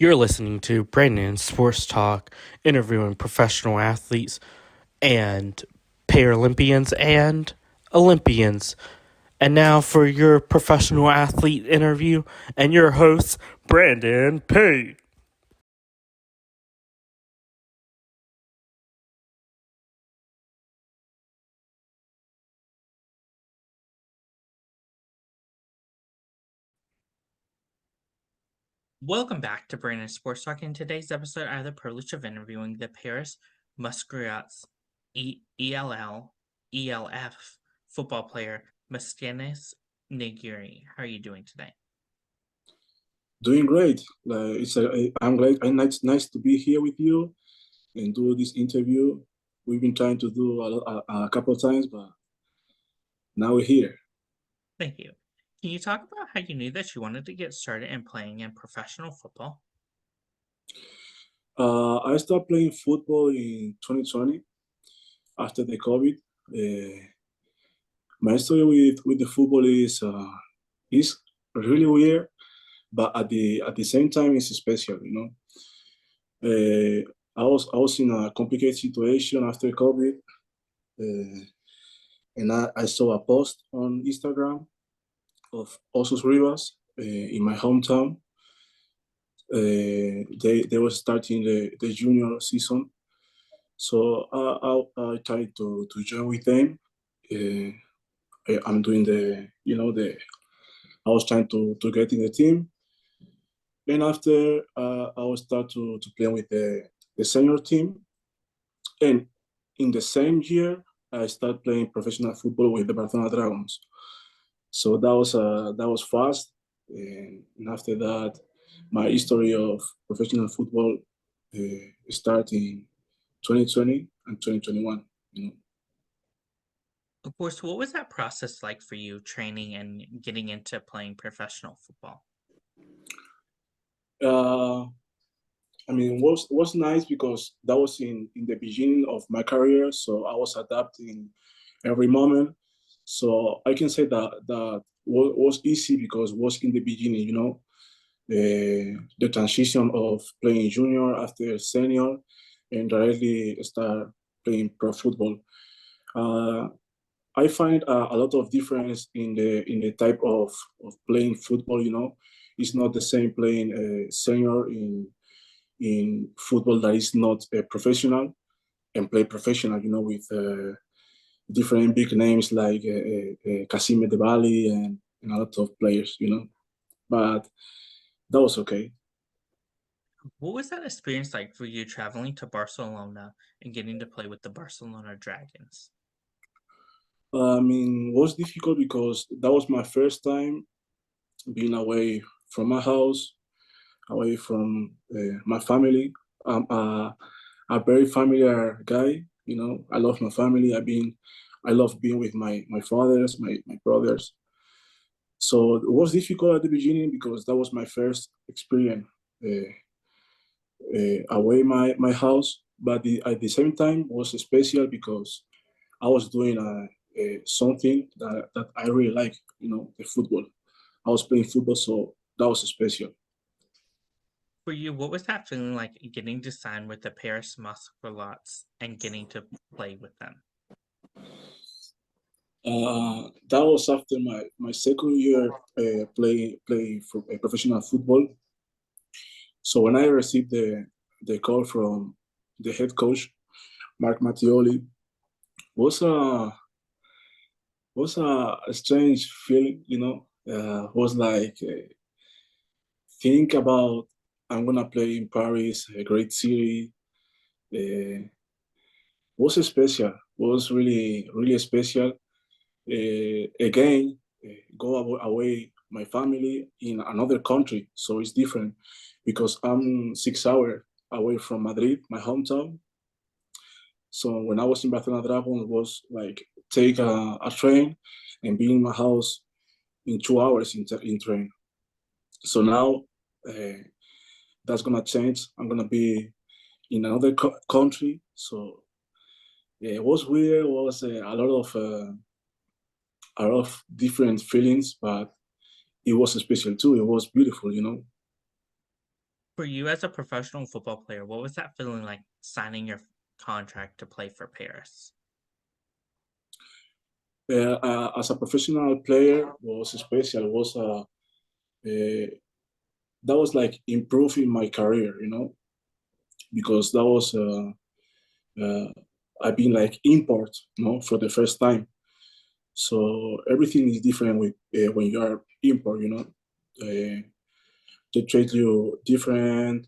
You're listening to Brandon Sports Talk, interviewing professional athletes and Paralympians and Olympians. And now for your professional athlete interview and your host, Brandon P. Welcome back to Brandon Sports Talk. In today's episode, I have the privilege of interviewing the Paris Musketeers ELF football player Musketeers Ngimbi. How are you doing today? Doing great. I'm glad. And nice to be here with you and do this interview. We've been trying to do a couple of times, but now we're here. Thank you. Can you talk about how you knew that you wanted to get started in playing in professional football? I started playing football in 2020 after the COVID. My story with the football is really weird, but at the same time, it's special. I was in a complicated situation after COVID, and I saw a post on Instagram of Osos Rivas in my hometown. They were starting the junior season, so I tried to join with them. I'm doing the I was trying to get in the team. Then after I was start to play with the senior team, and in the same year I started playing professional football with the Barcelona Dragons. So that was fast, and after that, my history of professional football started in 2020 and 2021. Of course, what was that process like for you training and getting into playing professional football? Uh, I mean, was nice because that was in the beginning of my career, so I was adapting every moment. So I can say that was easy because was in the beginning, the transition of playing junior after senior and directly start playing pro football. Uh, I find a lot of difference in the type of playing football. It's not the same playing senior in football that is not professional and play professional. With different big names like Casim Debali and a lot of players. But that was okay. What was that experience like for you traveling to Barcelona and getting to play with the Barcelona Dragons? I mean, it was difficult because that was my first time being away from my house, away from my family. I'm a very familiar guy. I love my family. I love being with my fathers, my brothers. So it was difficult at the beginning because that was my first experience away my house. But at the same time was special because I was doing something that I really like. The football. I was playing football, so that was special. For you, what was that feeling like getting to sign with the Paris Musketeers and getting to play with them? That was after my second year play for professional football. So when I received the call from the head coach Mark Mattioli, was a was a strange feeling. Was like think about I'm gonna play in Paris, a great city. Uh, was special. Was really special. Again, go away my family in another country, so it's different because I'm 6 hours away from Madrid, my hometown. So when I was in Barcelona Dragon, it was like take a train and be in my house in 2 hours in train. So now that's gonna change. I'm gonna be in another country. So yeah, it was weird. It was a lot of different feelings, but it was special too. It was beautiful. For you as a professional football player, what was that feeling like signing your contract to play for Paris? As a professional player, was special. Was that was like improving my career, because that was I've been like import, for the first time. So everything is different with when you are import. They treat you different,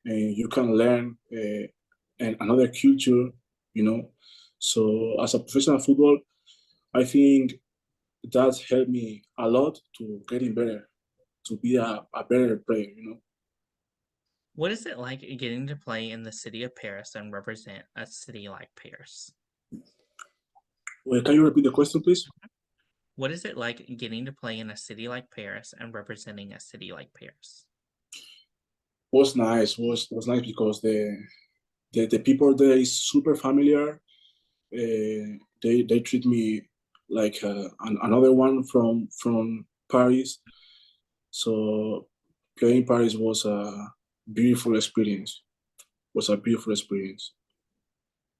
and you can learn and another culture. You know, so as a professional football, I think that helped me a lot to getting better, to be a better player. What is it like getting to play in the city of Paris and represent a city like Paris? Well, can you repeat the question, please? What is it like getting to play in a city like Paris and representing a city like Paris? Was nice. Was nice because the people there is super familiar. They treat me like another one from Paris. So playing Paris was a beautiful experience. Was a beautiful experience.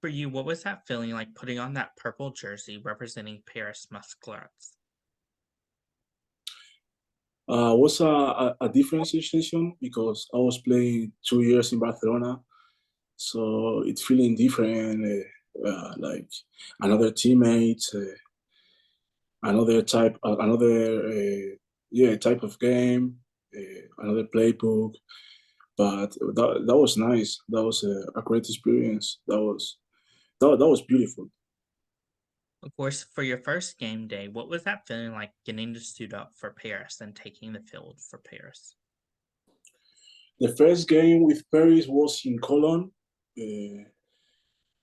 For you, what was that feeling like putting on that purple jersey representing Paris Musketeers? Was a different situation because I was playing 2 years in Barcelona, so it's feeling different. Like another teammates, another type of game, another playbook. But that was nice. That was a great experience. That was beautiful. Of course, for your first game day, what was that feeling like getting to suit up for Paris and taking the field for Paris? The first game with Paris was in Cologne, uh,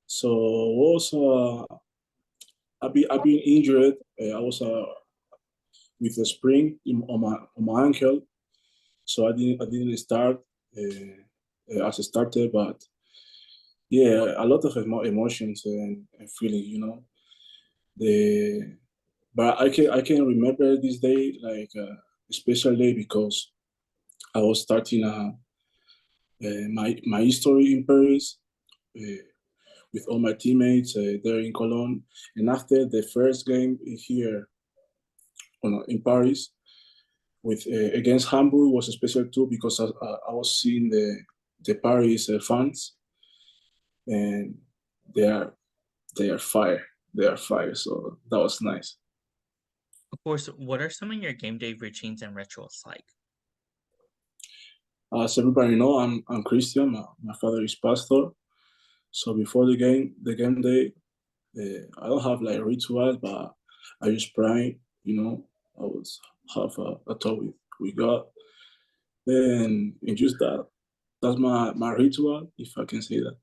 so was I've been injured. I was with a spring on my ankle, so I didn't start as a starter. But yeah, a lot of emotions and feeling. The but I can remember this day like a special day because I was starting my history in Paris uh, with all my teammates there in Cologne, and after the first game here in Paris with against Hamburg was special too because I was seeing the Paris fans, and they are they are fire. They are fire. So that was nice. Of course, what are some of your game day routines and rituals like? As everybody know, I'm Christian. My father is pastor. So before the game day, I don't have like rituals, but I just pray. I would have a talk with God, and just that. That's my ritual, if I can say that.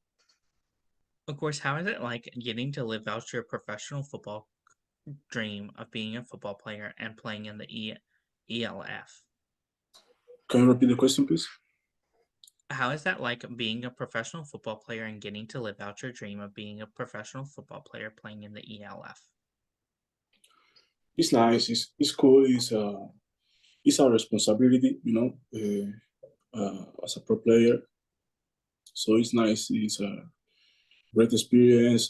Of course, how is it like getting to live out your professional football dream of being a football player and playing in the ELF? Can you repeat the question, please? How is that like being a professional football player and getting to live out your dream of being a professional football player playing in the ELF? It's nice. It's cool. It's a responsibility, as a pro player. So it's nice. It's a great experience.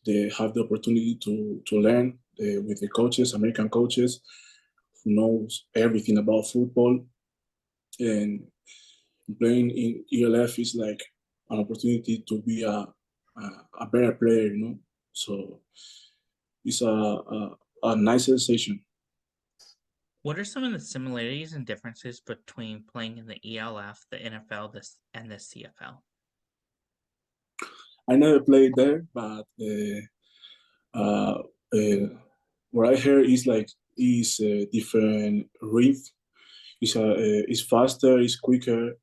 They have the opportunity to learn with the coaches, American coaches, who knows everything about football. And playing in ELF is like an opportunity to be a better player. So it's a nice sensation. What are some of the similarities and differences between playing in the ELF, the NFL, and the CFL? I never played there, but uh, uh, what I heard is like is a different rhythm. It's faster, it's quicker.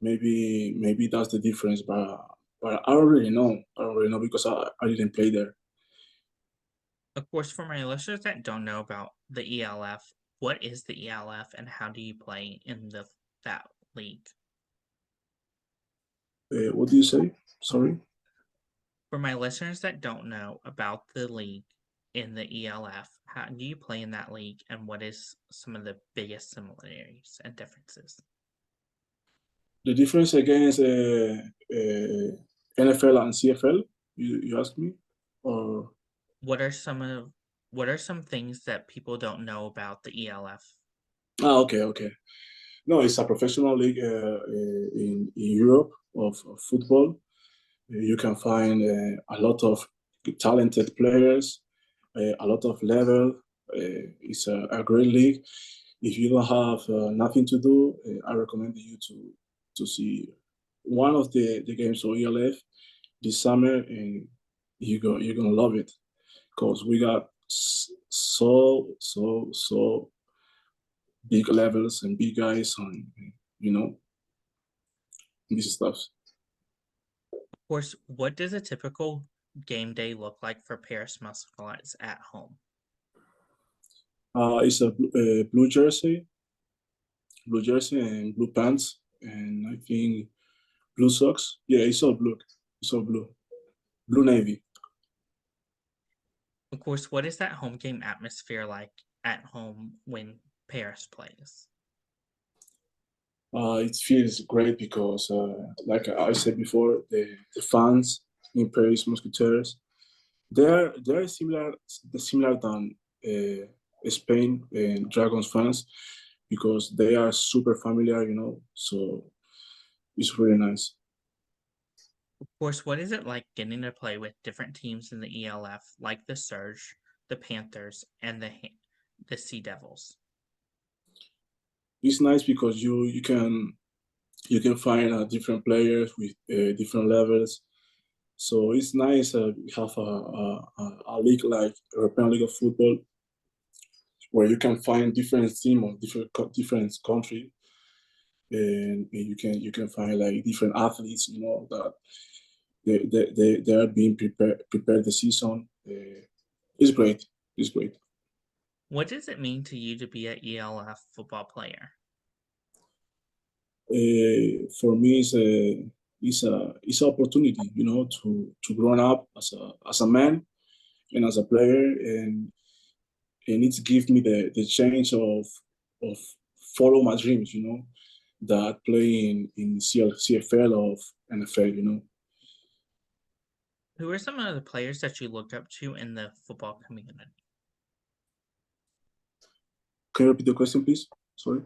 Maybe that's the difference, but I don't really know. I don't really know because I didn't play there. Of course, for my listeners that don't know about the ELF, what is the ELF and how do you play in that league? What do you say? Sorry. For my listeners that don't know about the league in the ELF, how do you play in that league and what is some of the biggest similarities and differences? The difference against NFL and CFL, you ask me, or What are some things that people don't know about the ELF? okay. No, it's a professional league in Europe of football. You can find a lot of talented players, a lot of level. It's a great league. If you don't have nothing to do, I recommend you to see one of the games of ELF this summer, and you're gonna love it because we got so big levels and big guys on you know this stuff. Of course, what does a typical game day look like for Paris Muscolites at home? It's a blue jersey and blue pants, and I think blue socks. Yeah, it's all blue. It's all blue. Blue navy. Of course, what is that home game atmosphere like at home when Paris plays? It feels great because, like I said before, the fans in Paris Musketeers, they're similar than Spain and Dragons fans because they are super familiar. So it's really nice. Of course, what is it like getting to play with different teams in the ELF, like the Surge, the Panthers, and the Sea Devils? It's nice because you can find different players with different levels. So it's nice have a league like European League of Football where you can find different team of different country, and you can find like different athletes. That they are being prepared the season. It's great. It's great. What does it mean to you to be an ELF football player? For me, it's an opportunity, to grow up as a man and as a player, and it's give me the chance of follow my dreams, that playing in CFL of NFL. Who are some of the players that you look up to in the football community? Can you repeat the question, please? Sorry.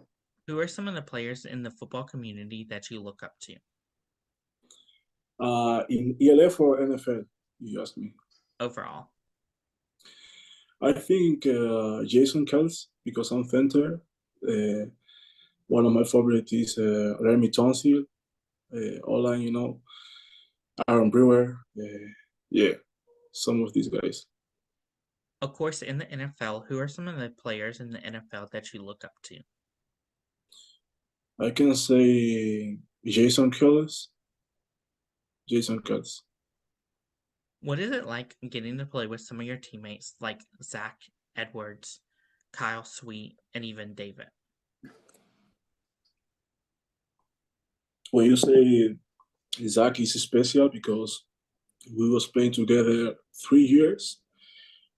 Who are some of the players in the football community that you look up to? In ELF or NFL, you asked me. Overall. I think Jason Kells, because I'm center. One of my favorites is Remy Tonsil, Ola, Aaron Brewer. Yeah, some of these guys. Of course, in the NFL, who are some of the players in the NFL that you look up to? I can say Jason Kells. Jason Kells. What is it like getting to play with some of your teammates like Zach Edwards, Kyle Sweet, and even David? When you say Zach is special because we was playing together 3 years.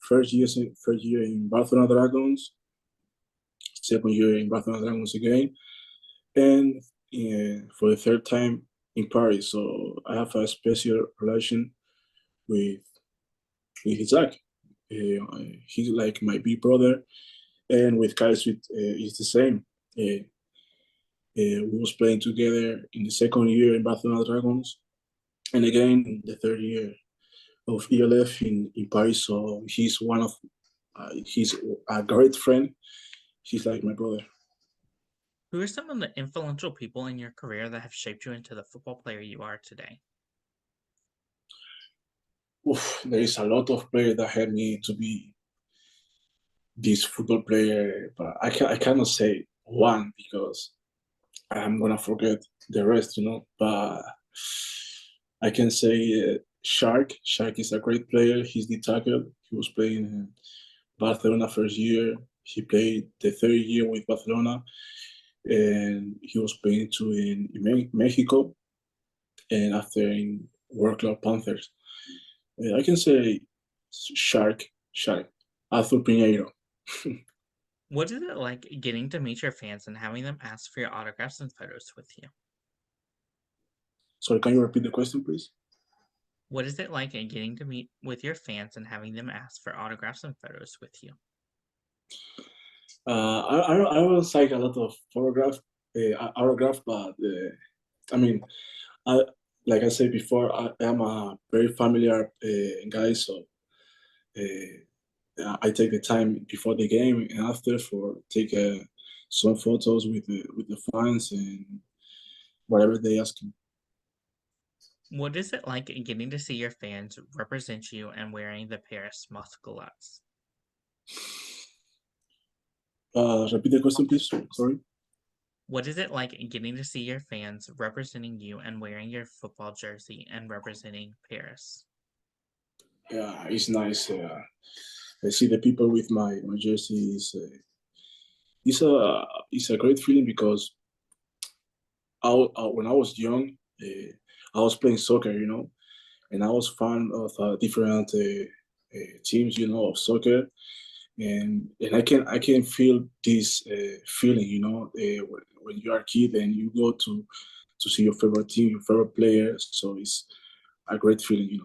First year in Barcelona Dragons, second year in Barcelona Dragons again, and for the third time in Paris. So I have a special relation with Zach. He's like my big brother, and with Kyle Sweet, it's the same. We was playing together in the second year in Barcelona Dragons, and again in the third year of ELF in Paris. So he's a great friend. He's like my brother. Who are some of the influential people in your career that have shaped you into the football player you are today? There is a lot of players that helped me to be this football player, but I cannot say one because I'm gonna forget the rest. But I can say Shark. Shark is a great player. He's the tackle. He was playing in Barcelona first year. He played the third year with Barcelona, and he was playing too in Mexico, and after in World Club Panthers. I can say Shark, Arthur Pinheiro. What is it like getting to meet your fans and having them ask for your autographs and photos with you? Sorry, can you repeat the question, please? What is it like getting to meet with your fans and having them ask for autographs and photos with you? I was like a lot of autograph, but I mean, I like I said before, I am a very familiar guy, so I take the time before the game and after for take some photos with the fans and whatever they ask me. What is it like getting to see your fans represent you and wearing the Paris Musketeers? Repeat the question, please. Sorry. What is it like getting to see your fans representing you and wearing your football jersey and representing Paris? Yeah, it's nice. I see the people with my jersey. It's a it's a great feeling because when I was young, I was playing soccer, and I was fan of different teams, of soccer, and I can feel this feeling, when you are a kid and you go to see your favorite team, your favorite player. So it's a great feeling.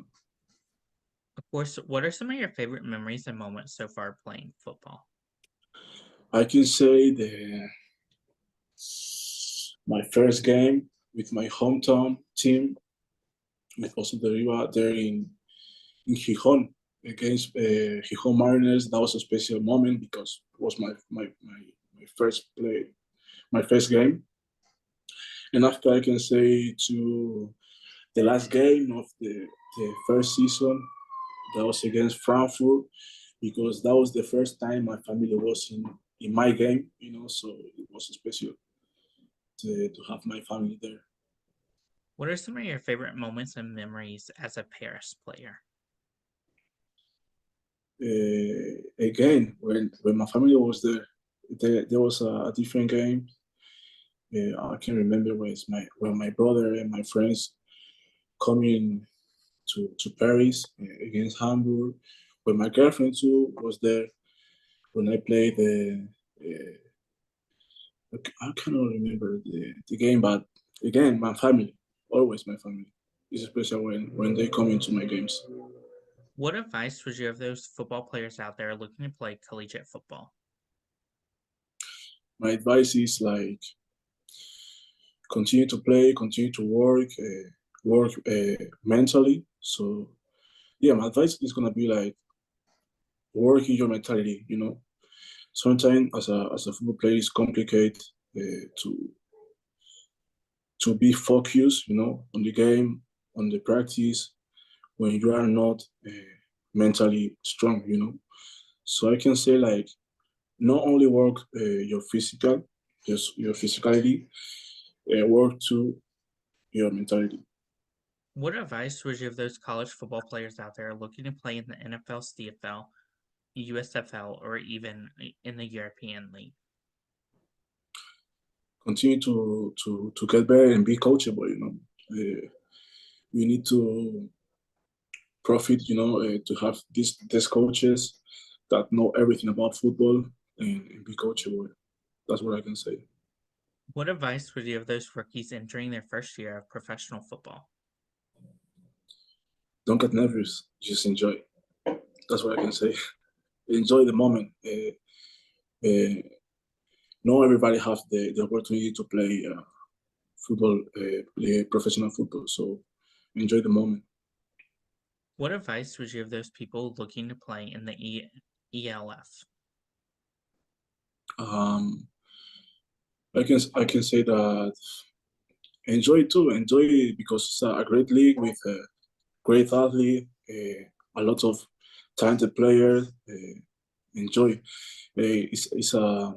Of course, what are some of your favorite memories and moments so far playing football? I can say my first game with my hometown team, with also the Riva there in Gijón against Gijón Mariners. That was a special moment because it was my first play, my first game. And after I can say to the last game of the first season, that was against Frankfurt, because that was the first time my family was in my game, so it was special to have my family there. What are some of your favorite moments and memories as a Paris player? Again, when my family was there was a different game. I can remember when my brother and my friends coming to Paris against Hamburg. When my girlfriend too was there when I played I cannot remember the game, but again, my family, always my family. It's special when they come into my games. What advice would you have those football players out there looking to play collegiate football? My advice is like continue to play, continue to work mentally. So yeah, my advice is gonna be like working your mentality. Sometimes as a football player, it's complicated to be focused. On the game, on the practice when you are not mentally strong. So I can say like not only work your physical, just your physicality, work to your mentality. What advice would you give those college football players out there looking to play in the NFL, CFL, USFL, or even in the European League? Continue to get better and be coachable. We need to profit. To have these coaches that know everything about football and be coachable. That's what I can say. What advice would you give those rookies entering their first year of professional football? Don't get nervous. Just enjoy. That's what I can say. Enjoy the moment. Not everybody have the opportunity to play football, play professional football. So enjoy the moment. What advice would you give those people looking to play in the ELF? I can say that enjoy it too. Enjoy it because it's a great league with a great athlete, a lot of talented players. Enjoy. It's a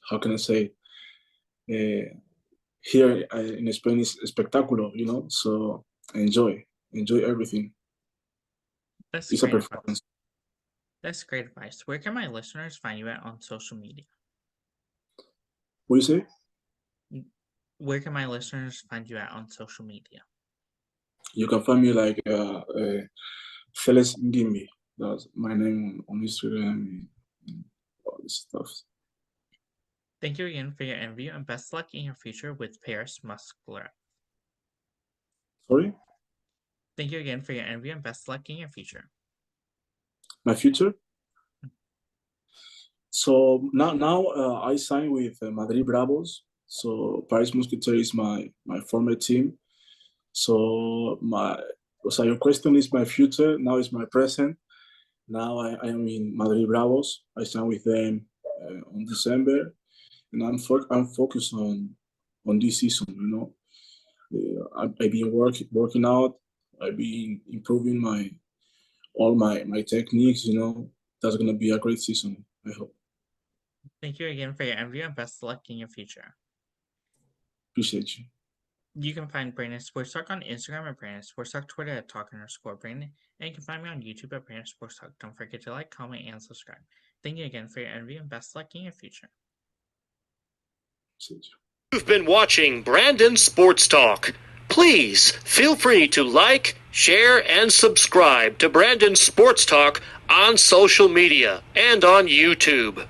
how can I say? Here in Spain is spectacular. So enjoy everything. That's It's a great advice. performance. That's great advice. Where can my listeners find you at on social media? What do you say? Where can my listeners find you at on social media? You can find me like Celstin Ngimbi. That's my name on Instagram and all this stuff. Thank you again for your interview and best luck in your future with Paris Muscular. Sorry, Thank you again for your interview and best luck in your future. my future. So now I signed with Madrid Bravos. So Paris Musketeers is my former team. So your question is my future. Now is my present. Now I am in Madrid Bravos. I signed with them on December, and I'm focused on this season. I've been working out. I've been improving all my techniques. That's gonna be a great season, I hope. Thank you again for your interview and best luck in your future. Appreciate you. You can find Brandon Sports Talk on Instagram at Brandon Sports Talk, Twitter at Talk_Brandon, and you can find me on YouTube at Brandon Sports Talk. Don't forget to like, comment, and subscribe. Thank you again for your interview and best luck in your future. Appreciate you. You've been watching Brandon Sports Talk. Please feel free to like, share, and subscribe to Brandon Sports Talk on social media and on YouTube.